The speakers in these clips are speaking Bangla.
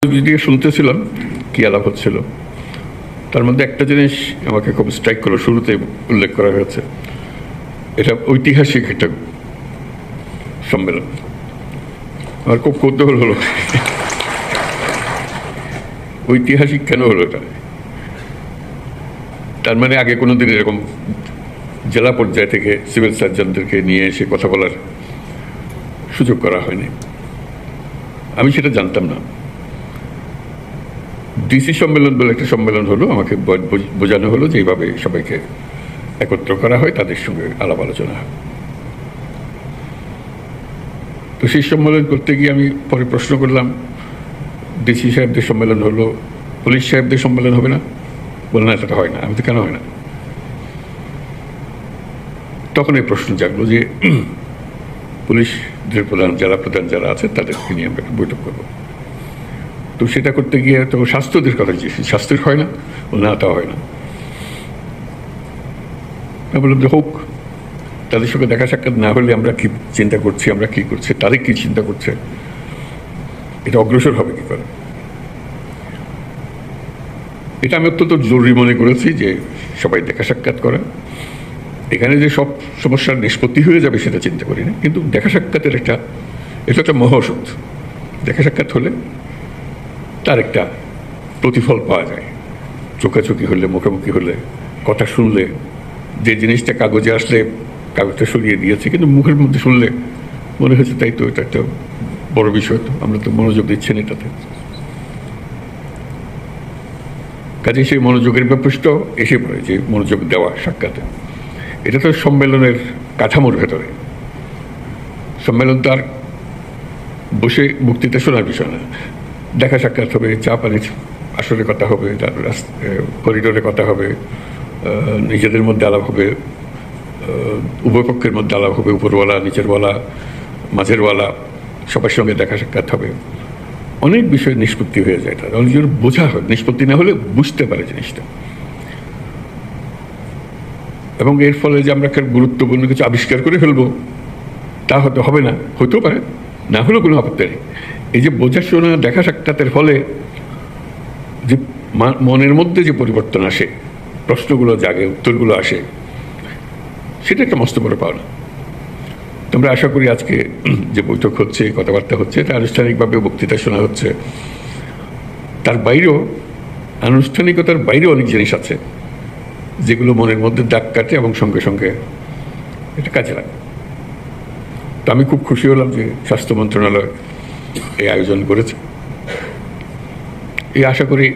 দিয়ে শুনতেছিলাম কি আলাপ হচ্ছিল, তার মধ্যে একটা জিনিস আমাকে খুব স্ট্রাইক করলো, শুরুতে উল্লেখ করা হয়েছে, এটা ঐতিহাসিক একটা সম্মেলন। আমার খুব কৌতূহল হলো ঐতিহাসিক কেন হলো এটা। তার মানে আগে কোনোদিন এরকম জেলা পর্যায় থেকে সিভিল সার্জনদেরকে নিয়ে এসে কথা বলার সুযোগ করা হয়নি। আমি সেটা জানতাম না। ডিসি সম্মেলন বলে একটা সম্মেলন হলো, আমাকে বোঝানো হলো যে এইভাবে সবাইকে একত্র করা হয়, তাদের সঙ্গে আলাপ আলোচনা হয়। তো সেই সম্মেলন করতে গিয়ে আমি পরে প্রশ্ন করলাম, ডিসি সাহেবদের সম্মেলন হলো, পুলিশ সাহেবদের সম্মেলন হবে না? বলে না, সেটা হয় না। আমি তো কেন হয় না? তখন এই প্রশ্ন জাগলো যে পুলিশদের প্রধান, জেলা প্রধান যারা আছে তাদেরকে নিয়ে আমরা বৈঠক করবো। তো সেটা করতে গিয়ে তো স্বাস্থ্যদের কথা চেয়েছি, স্বাস্থ্যের হয় না? না, তা হয় না। আমি বললাম যে হোক, তাদের সঙ্গে দেখা সাক্ষাৎ না হলে আমরা কি চিন্তা করছি, আমরা কি করছি, তাদের কি চিন্তা করছে, এটা অগ্রসর হবে কি করে। এটা আমি অত্যন্ত জরুরি মনে করেছি যে সবাই দেখা সাক্ষাৎ করা। এখানে যে সব সমস্যার নিষ্পত্তি হয়ে যাবে সেটা চিন্তা করি না, কিন্তু দেখা সাক্ষাতের এটা একটা মহৌষধ। দেখা সাক্ষাৎ হলে তার একটা প্রতিফল পাওয়া যায়। চোখাচোখি হলে, মুখোমুখি হলে, কথা শুনলে, যে জিনিসটা কাগজে আসলে কাগজটা সরিয়ে দিয়েছে, কিন্তু মুখের মধ্যে শুনলে মনে হয়েছে তাই তো, এটা একটা বড় বিষয়, তো আমরা তো মনোযোগ দিচ্ছেন এটাতে। কাজে সেই মনোযোগের ব্যাপারটা এসে পড়ে, যে মনোযোগ দেওয়া সাক্ষাতে। এটা তো সম্মেলনের কাঠামোর ভেতরে। সম্মেলন তো আর বসে বক্তৃতা শোনার বিষয় না। দেখা সাক্ষাৎ হবে, চা পানির আসরে কথা হবে, তারপর করিডোরে কথা হবে, নিজেদের মধ্যে আলাপ হবে, উভয় পক্ষের মধ্যে আলাপ হবে, উপরওয়ালা, নিচেরওয়ালা, মাঝেরওয়ালা, সবার সঙ্গে দেখা সাক্ষাৎ হবে। অনেক বিষয় নিষ্পত্তি হয়ে যায়, তার অনেক জোর বোঝা হয়, নিষ্পত্তি না হলে বুঝতে পারে জিনিসটা। এবং এর ফলে যে আমরা একটা গুরুত্বপূর্ণ কিছু আবিষ্কার করে ফেলবো, তা হয়তো হবে না, হতেও পারে, না হলেও কোনো আপত্তি নেই। এই যে বোঝাশোনা, দেখা সাক্ষাতের ফলে যে মনের মধ্যে যে পরিবর্তন আসে, প্রশ্নগুলো জাগে, উত্তরগুলো আসে, সেটা একটা মস্ত বড় পাওনা। তোমরা আশা করি আজকে যে বৈঠক হচ্ছে, কথাবার্তা হচ্ছে, এটা আনুষ্ঠানিকভাবে বক্তৃতা শোনা হচ্ছে, তার বাইরেও, আনুষ্ঠানিকতার বাইরেও অনেক জিনিস আছে যেগুলো মনের মধ্যে দাগ কাটে এবং সঙ্গে সঙ্গে এটা কাজে লাগে। তো আমি খুব খুশি হলাম যে স্বাস্থ্য মন্ত্রণালয় এই আয়োজন করেছে। এই আশা করি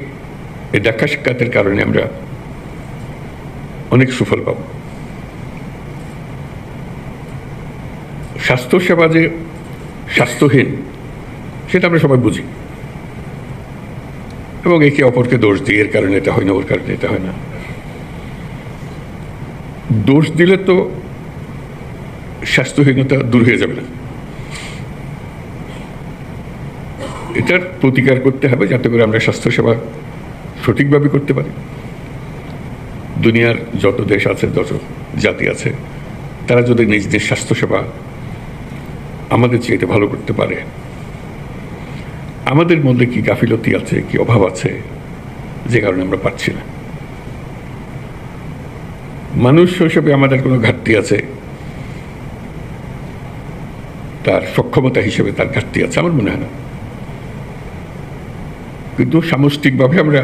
এই দেখা সাক্ষাতের কারণে আমরা অনেক সুফল পাব। স্বাস্থ্যসেবা যে স্বাস্থ্যহীন সেটা আমরা সবাই বুঝি, এবং একে অপরকে দোষ দিই, এর কারণে এটা হয় না, ওর কারণে এটা হয় না। দোষ দিলে তো স্বাস্থ্যহীনতা দূর হয়ে যাবে না। এটার প্রতিকার করতে হবে যাতে করে আমরা স্বাস্থ্যসেবা সঠিকভাবে করতে পারি। দুনিয়ার যত দেশ আছে, যত জাতি আছে, তারা যদি নিজ নিজ স্বাস্থ্যসেবা আমাদের চেয়ে ভালো করতে পারে, আমাদের মধ্যে কি গাফিলতি আছে, কি অভাব আছে যে কারণে আমরা পাচ্ছি না। মানুষ হিসেবে আমাদের কোনো ঘাটতি আছে, তার সক্ষমতা হিসেবে তার ঘাটতি আছে, আমার মনে হয় না। কিন্তু সামষ্টিকভাবে আমরা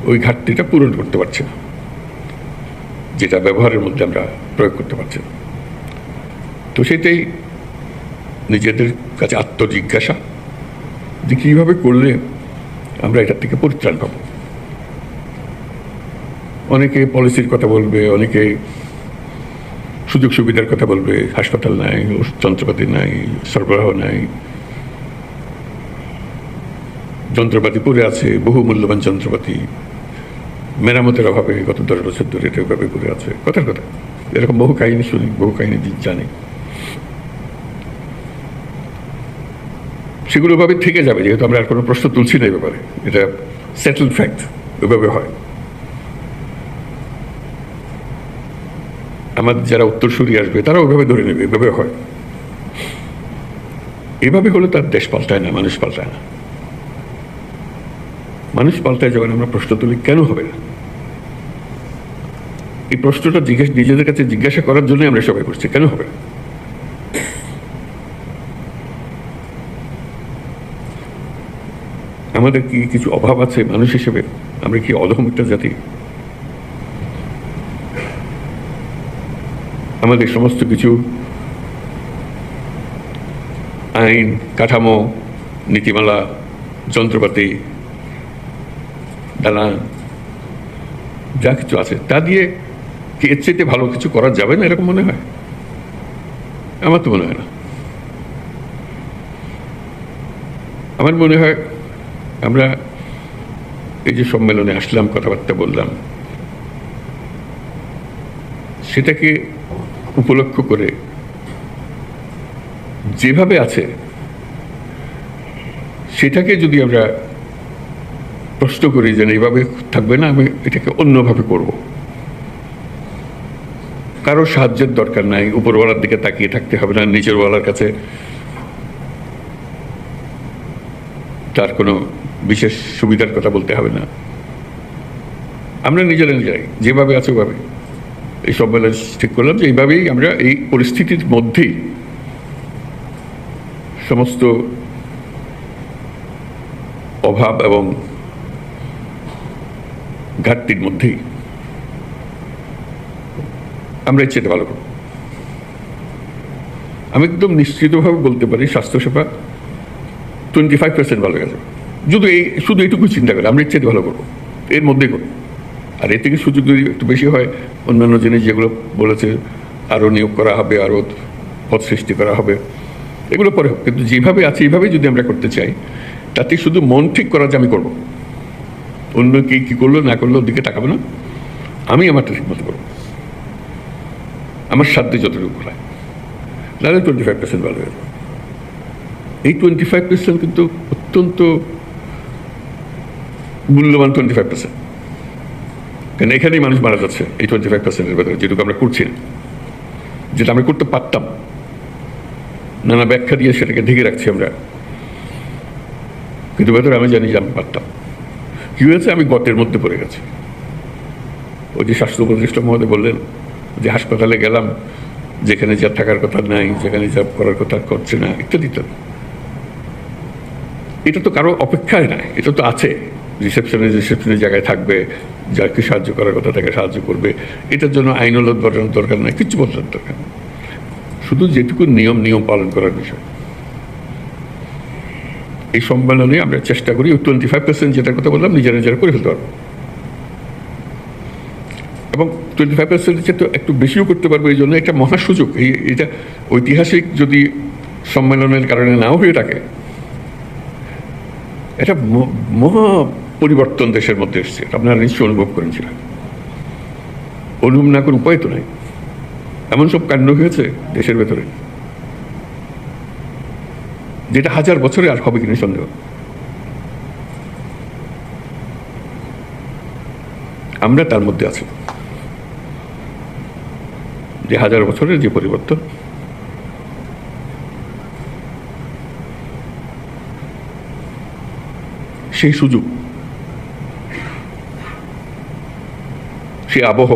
ওই ঘাটতিটা পূরণ করতে পারছি না, যেটা ব্যবহারের মধ্যে আমরা প্রয়োগ করতে পারছি না। তো সেটাই নিজেদের কাছে আত্মজিজ্ঞাসা যে কীভাবে করলে আমরা এটার থেকে পরিত্রাণ পাব। অনেকে পলিসির কথা বলবে, অনেকে সুযোগ সুবিধার কথা বলবে, হাসপাতাল নাই, যন্ত্রপাতি নাই, সরবরাহ নাই, যন্ত্রপাতি পড়ে আছে, বহু মূল্যবান যন্ত্রপাতি মেরামতের অভাবে গত 10 বছর ধরে এটা ওইভাবে পড়ে আছে। কথার কথা, এরকম বহু কাহিনী শুনি, বহু কাহিনী জানি। সেগুলো ওইভাবে থেকে যাবে, যেহেতু আমরা আর কোনো প্রশ্ন তুলছি না এই ব্যাপারে, এটা সেটেলড ফ্যাক্ট, ওইভাবে হয়। আমাদের যারা উত্তরসূরি আসবে তারা ওইভাবে ধরে নেবে, এভাবে হয়। এভাবে হলে তার দেশ পাল্টায় না, মানুষ পাল্টায় না। মানুষ পাল্টায় যখন আমরা প্রশ্ন তুলি, কেন হবে না? এই প্রশ্নটা নিজেদের কাছে জিজ্ঞাসা করার জন্যই আমরা সবাই করছি, কেন হবে না? আমাদের কি কিছু অভাব আছে মানুষ হিসেবে? আমরা কি অধম একটা জাতি? আমাদের সমস্ত কিছু আইন কাঠামো, নীতিমালা, যন্ত্রপাতি, দালান, যা কিছু আছে তা দিয়ে কি এর চাইতে ভালো কিছু করা যাবে না এরকম মনে হয়? আমার তো মনে হয় না। আমার মনে হয় আমরা এই যে সম্মেলনে আসলাম, কথাবার্তা বললাম, সেটাকে উপলক্ষ করে যেভাবে আছে সেটাকে যদি আমরা প্রশ্ন করি যে এইভাবে থাকবে না, আমি এটাকে অন্যভাবে করব, কারো সাহায্যের দরকার নাই, উপরওয়ালার দিকে তাকিয়ে থাকতে হবে না, নিচের ওয়ালার কাছে তার কোনো বিশেষ সুবিধার কথা বলতে হবে না, আমরা নিজেরাই যেভাবে আছে ওভাবে এই সম্মেলন ঠিক করলাম যে এইভাবেই আমরা এই পরিস্থিতির মধ্যেই সমস্ত অভাব এবং ঘাটতির মধ্যেই আমরা এর চেয়ে ভালো করব। আমি একদম নিশ্চিতভাবে বলতে পারি স্বাস্থ্যসেবা 25% ভালো গেছে, শুধু এইটুকু চিন্তা করে আমরা এর চেয়ে ভালো করবো, এর মধ্যেই করবো। আর এর থেকে সুযোগ যদি একটু বেশি হয়, অন্যান্য জিনিস যেগুলো বলেছে আরও নিয়োগ করা হবে, আরও পদ সৃষ্টি করা হবে, এগুলো পরে হোক, কিন্তু যেভাবে আছে এইভাবেই যদি আমরা করতে চাই, তাতে শুধু মন ঠিক করা যে আমি করবো, অন্য কে কী করলো না করলো ওর দিকে তাকাবো না, আমি আমারটা ঠিক মতো করবো, আমার সাধ্যে যতটুকু হয়, নাহলে 25% ভালো হয়ে যাবে। এই 25% কিন্তু অত্যন্ত মূল্যবান 25%, কারণ এখানেই মানুষ মারা যাচ্ছে এই 25%-এর ভেতরে, যেটুকু আমরা করছি না, যেটা আমরা করতে পারতাম, নানা ব্যাখ্যা দিয়ে সেটাকে ঢেকে রাখছি আমরা, কিন্তু ভেতরে আমি জানি যে আমি পারতাম। কি হয়েছে, আমি গতের মধ্যে পড়ে গেছি। ওই যে স্বাস্থ্য উপদেষ্টা মহোদয় বললেন যে হাসপাতালে গেলাম, যেখানে যা থাকার কথা নাই, যেখানে যা করার কথা করছে না, ইত্যাদি ইত্যাদি। এটা তো কারো অপেক্ষায় নাই, এটা তো আছে, রিসেপশনের জায়গায় থাকবে, যাকে সাহায্য করার কথা তাকে সাহায্য করবে, এটার জন্য আইনগত বদলানোর দরকার নাই, কিচ্ছু বদলানোর দরকার নেই, শুধু যেটুকু নিয়ম পালন করার বিষয়। এই সম্মেলনে আমরা চেষ্টা করি 25% যেটার কথা বললাম নিজেরা করে ফেলতে পারবো, এবং 25% চেয়ে তো একটু বেশিও করতে পারবো। এই জন্য একটা মহা সুযোগ, এটা ঐতিহাসিক যদি সম্মেলনের কারণে নাও হয়ে থাকে, এটা মহা পরিবর্তন দেশের মধ্যে এসছে, আপনারা নিশ্চয়ই অনুভব করেছিলেন। অনুভব না করে উপায় তো নাই, এমন সব কাণ্ড হয়েছে দেশের ভেতরে যেটা 1000 বছরে আর হবে কিনা সন্দেহ। আমরা তার মধ্যে আছি, যে 1000 বছরের যে পরিবর্তন, সেই সুযোগ, সেই আবহ,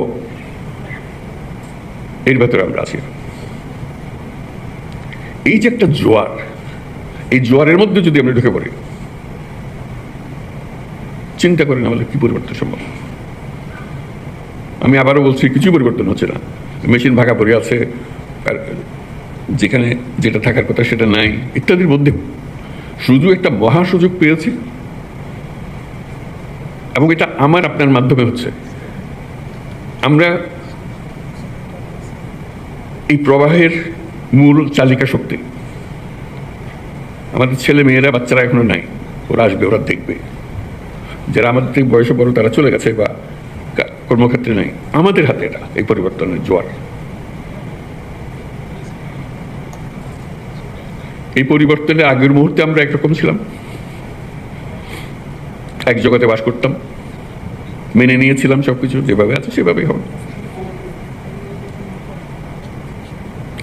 এর ভেতরে আমরা আছি। এই যে একটা জোয়ার, এই জোয়ারের মধ্যে যদি আমরা ঢুকে পড়ি, চিন্তা করেন আমাদের কি পরিবর্তন সম্ভব। আমি আবারও বলছি, কিছু পরিবর্তন হচ্ছে না, মেশিন ভাগা পড়ে আছে, যেখানে যেটা থাকার কথা সেটা নাই, ইত্যাদির মধ্যে শুধু একটা মহা সুযোগ পেয়েছি, এবং এটা আমার আপনার মাধ্যমে হচ্ছে। আমরা এই প্রবাহের মূল চালিকা শক্তি। আমাদের ছেলে মেয়েরা, বাচ্চারা এখনো নাই, ওরা আসবে, ওরা দেখবে। যারা আমাদের থেকে বয়সে বড় তারা চলে গেছে বা কর্মক্ষেত্রে নাই, আমাদের হাতে এটা, এই পরিবর্তনের জোয়ার। এই পরিবর্তনের আগের মুহূর্তে আমরা একরকম ছিলাম, এক জগতে বাস করতাম, মেনে নিয়েছিলাম সবকিছু যেভাবে আছে সেভাবেই হবে।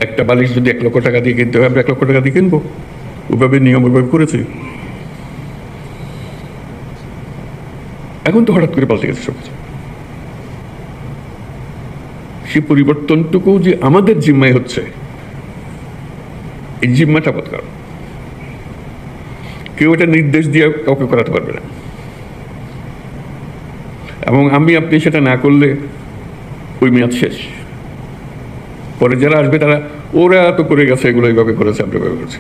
একটা বালিশ যদি 1 লক্ষ টাকা দিয়ে কিনতে হয়, আমরা 1 লক্ষ টাকা দিয়ে কিনবো, ওইভাবে নিয়ম ওইভাবে করেছি। এখন তো হঠাৎ করে পাল্টে গেছে সব কিছু। সে পরিবর্তনটুকু যে আমাদের জিম্মায় হচ্ছে, এই জিম্মাটা বোধ কর কেউ এটা নির্দেশ দিয়ে কাউকে করাতে পারবে না, এবং আপনি সেটা না করলে ওই মেয়াদ শেষ। পরে যারা আসবে তারা ওরা তো করে গেছে, এগুলো এইভাবে করেছে, আমরা এভাবে করছি।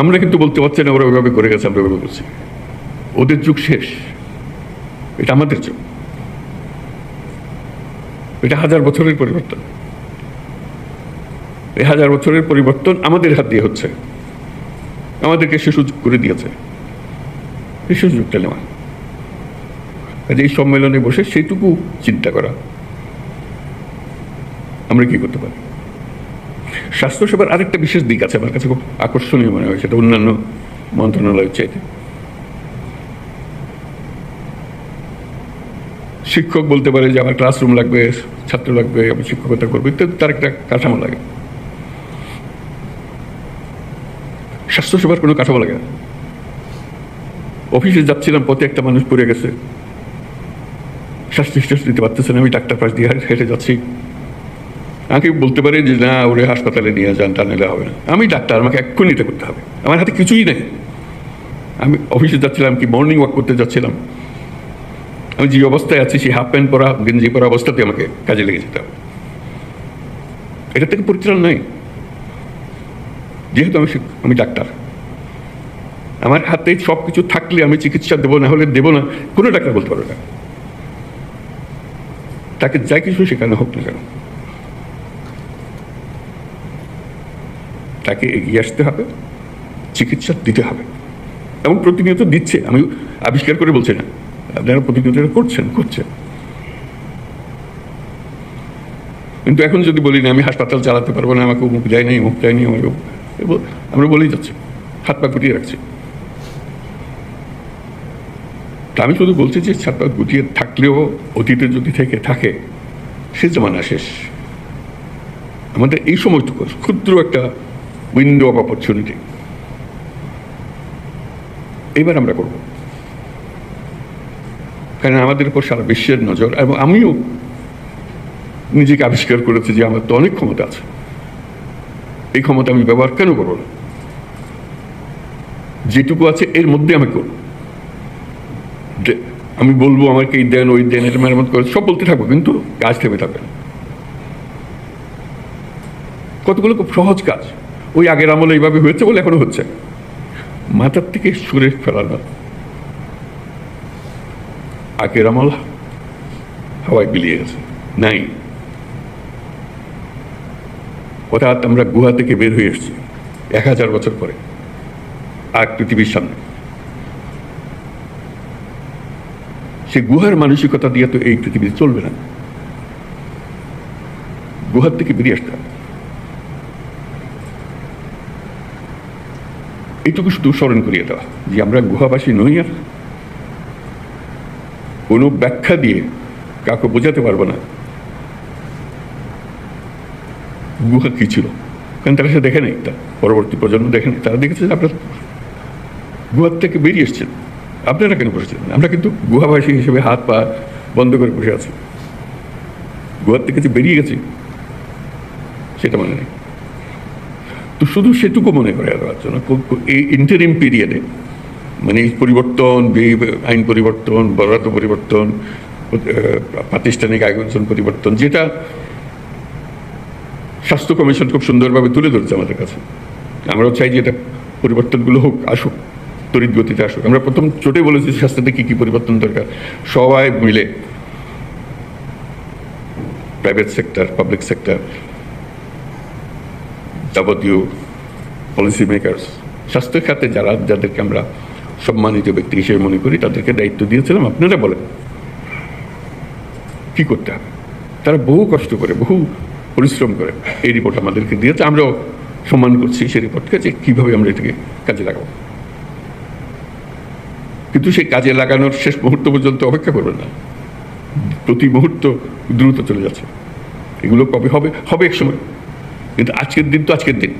আমরা কিন্তু বলতে পারছি না ওরা ওইভাবে করে গেছে, আমরা এভাবে করছি। ওদের যুগ শেষ, এটা আমাদের যুগ। এটা 1000 বছরের পরিবর্তন। এই 1000 বছরের পরিবর্তন আমাদের হাত দিয়ে হচ্ছে, আমাদেরকে সে সুযোগ করে দিয়েছে। এই সুযোগটা নেওয়া, এই সম্মেলনে বসে সেইটুকু চিন্তা করা আমরা কি করতে পারি। স্বাস্থ্যসেবার আরেকটা বিশেষ দিক আছে আমার কাছে খুব আকর্ষণীয় মনে হয়, সেটা অন্যান্য মন্ত্রণালয়ের চাইতে। শিক্ষক বলতে পারে যে আমার ক্লাসরুম লাগবে, ছাত্র লাগবে, আমি শিক্ষকতা করবো, ইত্যাদি তার একটা কাঠামো লাগে। স্বাস্থ্যসেবার কোনো কাঠামো লাগে না। অফিসে যাচ্ছিলাম, পথে একটা মানুষ পড়ে গেছে, শ্বাস নিঃশ্বাস নিতে পারতেছে না, আমি ডাক্তার পাশ দিয়ে হেঁটে যাচ্ছি। আমাকে বলতে পারে যে না, ওরে হাসপাতালে নিয়ে যান, তা নিলে হবে না। আমি ডাক্তার, আমাকে এক্ষুনি এটা করতে হবে, আমার হাতে কিছুই নেই। আমি অফিসে যাচ্ছিলাম, কি মর্নিং ওয়াক করতে যাচ্ছিলাম, আমি যে অবস্থায় আছি সেই হাফ প্যান্ট পরা, গেঞ্জি পরা অবস্থাতে আমাকে কাজে লেগে যেতে হবে। এটা থেকে পরিত্রাণ নাই, যেহেতু আমি ডাক্তার। আমার হাতে সব কিছু থাকলে আমি চিকিৎসা দেবো, না হলে দেবো না, কোনো ডাক্তার বলতে পারবে না। তাকে যাই কিছু শেখানো হোক না কেন, তাকে এগিয়ে আসতে হবে, চিকিৎসা দিতে হবে, এবং প্রতিনিয়ত দিচ্ছে। আমি আবিষ্কার করে বলছি না, আপনারা প্রতিনিয়ত করছেন। কিন্তু এখন যদি বলি না আমি হাসপাতাল চালাতে পারবো না, আমাকে মুখ দেয় নেই, মুখ দেয়নি, আমরা বলেই যাচ্ছি, হাত পা গুটিয়ে রাখছি। তা আমি শুধু বলছি যে হাত পা গুটিয়ে থাকলেও অতীতে যদি থেকে থাকে, সে জামানা শেষ। আমাদের এই সময়টুকু ক্ষুদ্র একটা উইন্ডো অফ অপরচুনিটি এবার আমরা করব, কারণ আমাদের উপর সারা বিশ্বের নজর। এবং আমিও নিজেকে আবিষ্কার করেছি যে আমার তো অনেক ক্ষমতা আছে, এই ক্ষমতা আমি ব্যবহার কেন করবো না? যেটুকু আছে এর মধ্যে আমি করব। আমি বলবো আমাকে এই দেন, ওই দেন, এটা মেরামত করে সব বলতে থাকবো, কিন্তু কাজ থেমে থাকবে না। কতগুলো খুব সহজ কাজ, ওই আগের আমলে এইভাবে হয়েছে বলে এখনো হচ্ছে, মাথার থেকে সুরে ফেলানো। আগের আমল হাওয়ায় বিলিয়ে গেছে, নাই। অর্থাৎ আমরা গুহা থেকে বের হয়ে এসেছি 1000 বছর পরে, আর পৃথিবীর সামনে। সে গুহার মানসিকতা দিয়ে তো এই পৃথিবীতে চলবে না, গুহার থেকে বেরিয়ে আসতে হবে। এইটুকু শুধু স্মরণ করিয়ে দেওয়া যে আমরা গুহাবাসী নই, আর কোনো ব্যাখ্যা দিয়ে কাউকে বোঝাতে পারবো না গুহা কি ছিল, কারণ তারা সে দেখে নেই, তার পরবর্তী প্রজন্ম দেখে নেই। তারা দেখেছে যে আপনার গুহার থেকে বেরিয়ে এসছেন, আপনারা কেন বসেছেন? আমরা কিন্তু গুহাবাসী হিসেবে হাত পা বন্ধ করে বসে আছি, গুহার থেকে যে বেরিয়ে গেছি সেটা মনে নেই। তো শুধু সেটুকু মনে করে দেওয়ার জন্য এই ইন্টারিম পিরিয়ডে, মানে এই পরিবর্তন, আইন পরিবর্তন, বরাদ্দ পরিবর্তন, প্রাতিষ্ঠানিক আয়োজন পরিবর্তন, যেটা স্বাস্থ্য কমিশন খুব সুন্দরভাবে তুলে ধরছে আমাদের কাছে। আমরাও চাই যে এটা পরিবর্তনগুলো হোক, আসুক, তড়িৎ গতিতে আসুক। আমরা প্রথম চোটে বলেছি স্বাস্থ্যতে কী কী পরিবর্তন দরকার, সবাই মিলে, প্রাইভেট সেক্টর, পাবলিক সেক্টর, যাবতীয় পলিসি মেকার্স, স্বাস্থ্য খাতে যাদেরকে আমরা সম্মানিত ব্যক্তি হিসেবে মনে করি, তাদেরকে দায়িত্ব দিয়েছিলাম, আপনারা বলেন কি করতে হবে। তারা বহু কষ্ট করে, বহু পরিশ্রম করে এই রিপোর্ট আমাদেরকে দিয়েছে, আমরাও সম্মান করছি সেই রিপোর্টকে, যে কীভাবে আমরা এটাকে কাজে লাগাবো। কিন্তু সেই কাজে লাগানোর শেষ মুহূর্ত পর্যন্ত অপেক্ষা করবেন না, প্রতি মুহূর্ত দ্রুত চলে যাচ্ছে। এগুলো কবে হবে? হবে এক সময়, কিন্তু আজকের দিন তো আজকের দিন,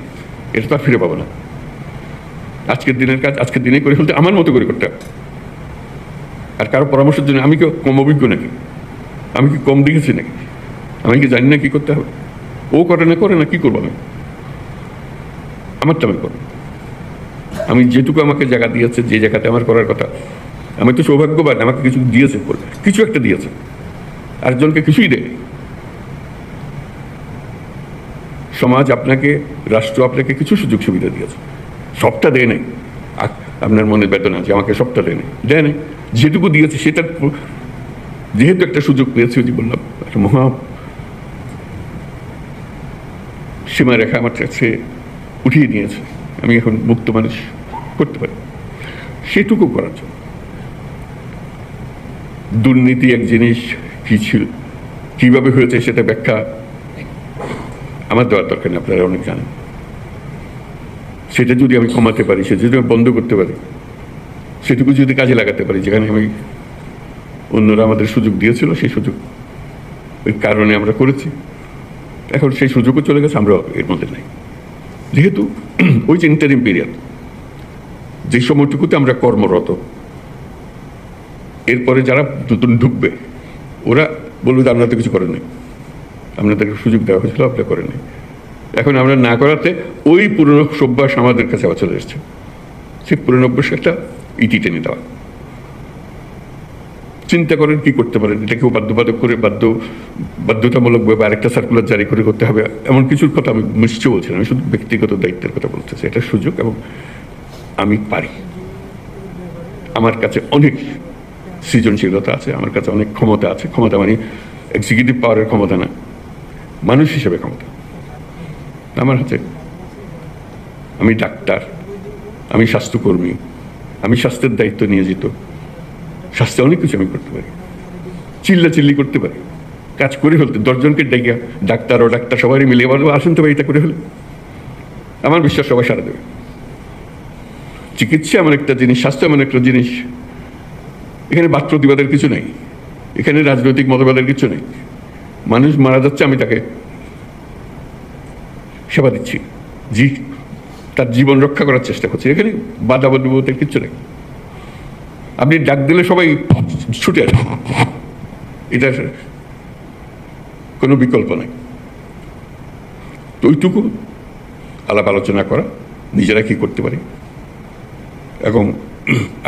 এটা তো আর ফিরে পাবো না। আজকের দিনের কাজ আজকের দিনে করে ফেলতে আমার মতো করে করতে হবে। আর কারো পরামর্শের জন্য আমি কি কম অভিজ্ঞ নাকি? আমি কি কম দেখেছি নাকি? আমি কি জানি না কি করতে হবে? ও করে না কি করবো আমি? আমারটা আমি করবো। আমি যেটুকু আমাকে জায়গা দিয়েছে, যে জায়গাতে আমার করার কথা, আমি তো সৌভাগ্যবান, আমাকে কিছু দিয়েছে, কিছু একটা দিয়েছে, আরেকজনকে কিছুই দেয়। সমাজ আপনাকে, রাষ্ট্র আপনাকে কিছু সুযোগ সুবিধা দিয়েছে, সবটা দেয় নাই। আপনার মনে বেদনা আছে, আমাকে সবটা দেয় নাই। যেটুকু দিয়েছে সেটা যেহেতু একটা সুযোগ পেয়েছি, ওই বললাম একটা মহা সীমারেখা আমার কাছে উঠিয়ে নিয়েছে, আমি এখন মুক্ত মানুষ করতে পারি। সেটুকু করার জন্য দুর্নীতি এক জিনিস কি ছিল, কিভাবে হয়েছে সেটা ব্যাখ্যা আমার দেওয়ার দরকার নেই, আপনারা অনেক জানেন। সেটা যদি আমি কমাতে পারি, সেটা যদি আমি বন্ধ করতে পারি, সেটুকু যদি কাজে লাগাতে পারি, যেখানে আমি অন্যরা আমাদের সুযোগ দিয়েছিল, সেই সুযোগ ওই কারণে আমরা করেছি। এখন সেই সুযোগও চলে গেছে, আমরা এর মধ্যে নাই। যেহেতু ওই যে ইন্টারিম পিরিয়ড, যে সময়টুকুতে আমরা কর্মরত, এরপরে যারা নতুন ঢুকবে ওরা বলবে যে আপনারা তো কিছু করেন নাই, আপনাদেরকে সুযোগ দেওয়া হয়েছিল, আপনারা করেন নাই। এখন আমরা না করাতে ওই পুরনো অভ্যাস আমাদের কাছে আবার চলে এসছে। সেই পুরনো অভ্যাস একটা ইতি টেনে দেওয়া। চিন্তা করেন কি করতে পারেন, এটা কেউ বাধ্যবাধক করে বাধ্যতামূলকভাবে আরেকটা সার্কুলার জারি করে করতে হবে এমন কিছুর কথা আমি নিশ্চয় বলছি না। আমি শুধু ব্যক্তিগত দায়িত্বের কথা বলতেছি। এটা সুযোগ এবং আমি পারি। আমার কাছে অনেক সৃজনশীলতা আছে, আমার কাছে অনেক ক্ষমতা আছে। ক্ষমতা মানে এক্সিকিউটিভ পাওয়ারের ক্ষমতা না, মানুষ হিসেবে ক্ষমতা আমার হাতে। আমি ডাক্তার, আমি স্বাস্থ্যকর্মী, আমি স্বাস্থ্যের দায়িত্ব নিয়োজিত। স্বাস্থ্যে অনেক কিছু আমি করতে পারি, চিল্লাচিল্লি করতে পারি, কাজ করে ফেলতে। 10 জনকে ডেকে ডাক্তার ও ডাক্তার সবাই মিলে বলবো আসেন তো ভাই, এটা করে ফেলে। আমার বিশ্বাস সবাই সারা দেবে। চিকিৎসা এমন একটা জিনিস, স্বাস্থ্য এমন একটা জিনিস, এখানে বাদ প্রতিবাদের কিছু নেই, এখানে রাজনৈতিক মতবাদের কিছু নেই। মানুষ মারা যাচ্ছে, আমি তাকে সেবা দিচ্ছি, তার জীবন রক্ষা করার চেষ্টা করছি। এখানে বাধা বাধকতার কিছু নেই। আপনি ডাক দিলে সবাই ছুটে আসে, এটার কোনো বিকল্প নাই। তো ওইটুকু আলাপ আলোচনা করা, নিজেরা কি করতে পারি এবং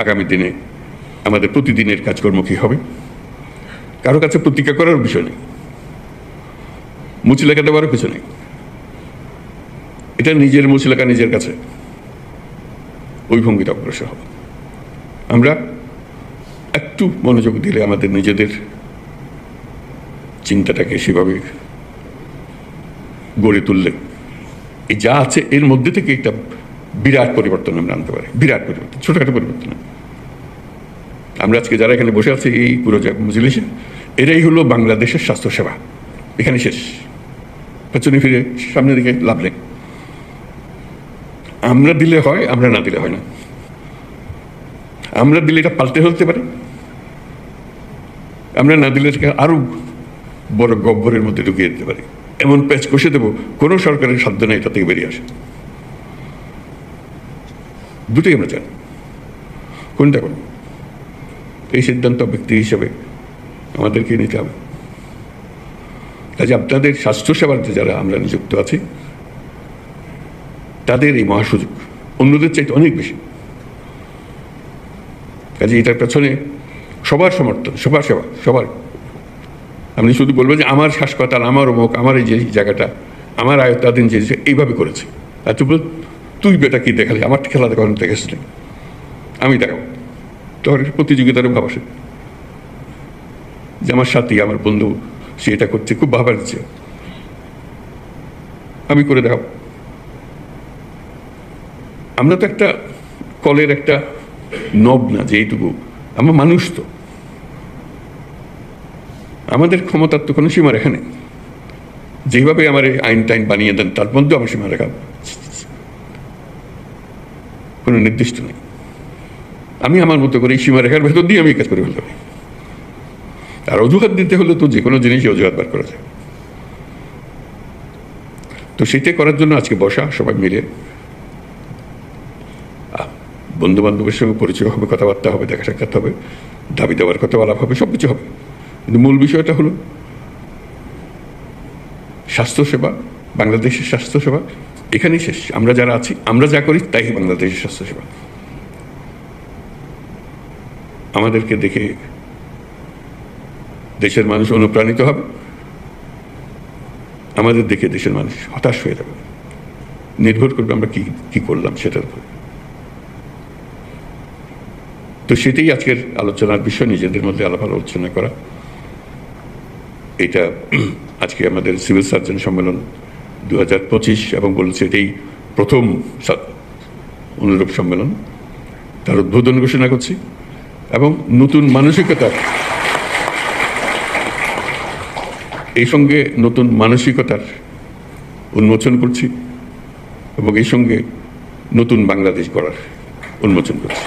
আগামী দিনে আমাদের প্রতিদিনের কাজকর্ম কী হবে। কারো কাছে প্রতিজ্ঞা করার বিষয় নেই, মুচিলেখা দেওয়ারও কিছু নেই। এটা নিজের মুচিলেখা নিজের কাছে, ওই ভঙ্গিতে অগ্রসর হবে। আমরা একটু মনোযোগ দিলে আমাদের নিজেদের চিন্তাটাকে সেভাবে গড়ে তুললে এই যা আছে এর মধ্যে থেকে একটা বিরাট পরিবর্তন আমরা আনতে পারি। বিরাট পরিবর্তন, ছোটখাটো পরিবর্তন। আমরা আজকে যারা এখানে বসে আছি এই পুরো মজলিসে, এরাই হলো বাংলাদেশের স্বাস্থ্যসেবা। এখানে শেষ, পেছনে ফিরে সামনের দিকে লাভ নেই। আমরা দিলে হয়, আমরা না দিলে হয় না। আমরা দিলে এটা পাল্টে ফেলতে পারি, আমরা না দিলে এটাকে আরো বড় গব্বরের মধ্যে ঢুকিয়ে দিতে পারি। এমন প্যাচ কষে দেবো, কোনো সরকারের সাধ্য নেই এটা থেকে বেরিয়ে আসে। দুটোই আমরা চাই, কোনটা করব এই সিদ্ধান্ত ব্যক্তি হিসেবে আমাদেরকে নিতে হবে। কাজে আপনাদের স্বাস্থ্যসেবাতে যারা আমরা নিযুক্ত আছি, তাদের এই মহাসুযোগ অন্যদের চাইতে অনেক বেশি। কাজে এটার পেছনে সবার সমর্থন, সবার সেবা, সবার। আপনি শুধু বলবেন যে আমার হাসপাতাল, আমার অমুক, আমার এই যে জায়গাটা, আমার আয়ত্তাধীন যে এইভাবে করেছে, আর তুই বেটা কি দেখালি, আমার খেলা দেখানো দেখেছ না, আমি দেখাবো। তখন প্রতিযোগিতারও ভাব আসে যে আমার সাথী, আমার বন্ধু, সে এটা করছে, খুব ভাবা দিচ্ছে, আমি করে দেখাবো। আমরা তো একটা কলের একটা নব না যে এইটুকু, আমরা মানুষ। তো আমাদের ক্ষমতার তো কোনো সীমারেখা নেই। যেভাবে আমার এই আইন টাইন বানিয়ে দেন তার মধ্যে আমার সীমারেখা কোনো নির্দিষ্ট নেই। আমি আমার মতো করে এই সীমারেখার ভেতর দিয়ে আমি কাজ করে ফেলতে পারি। আর অজুহাত দিতে হলে তো যে কোনো জিনিসই অজুহাত বার করা যায়। তো সেটাই করার জন্য আজকে বসা, সবাই মিলে বন্ধু বান্ধবের সঙ্গে পরিচয় হবে, কথাবার্তা হবে, দেখা সাক্ষাৎ হবে, দাবি দেওয়ার কথা আলাপ হবে, সব কিছু হবে, কিন্তু মূল বিষয়টা হলো স্বাস্থ্যসেবা, বাংলাদেশের স্বাস্থ্যসেবা এখানেই শেষ। আমরা যারা আছি, আমরা যা করি তাই বাংলাদেশের স্বাস্থ্যসেবা। আমাদেরকে দেখে দেশের মানুষ অনুপ্রাণিত হবে, আমাদের দেখে দেশের মানুষ হতাশ হয়ে যাবে। নির্ভর করবে আমরা কি কি করলাম সেটার উপর। তো সেটাই আজকের আলোচনার বিষয়, নিজেদের মধ্যে আলাপ আলোচনা করা। এটা আজকে আমাদের সিভিল সার্জন সম্মেলন 2025 এবং বলছে এটাই প্রথম অনুরূপ সম্মেলন, তার উদ্বোধন ঘোষণা করছি এবং নতুন মানসিকতার, এই সঙ্গে নতুন মানসিকতার উন্মোচন করছি এবং এই সঙ্গে নতুন বাংলাদেশ গড়ার উন্মোচন করছি।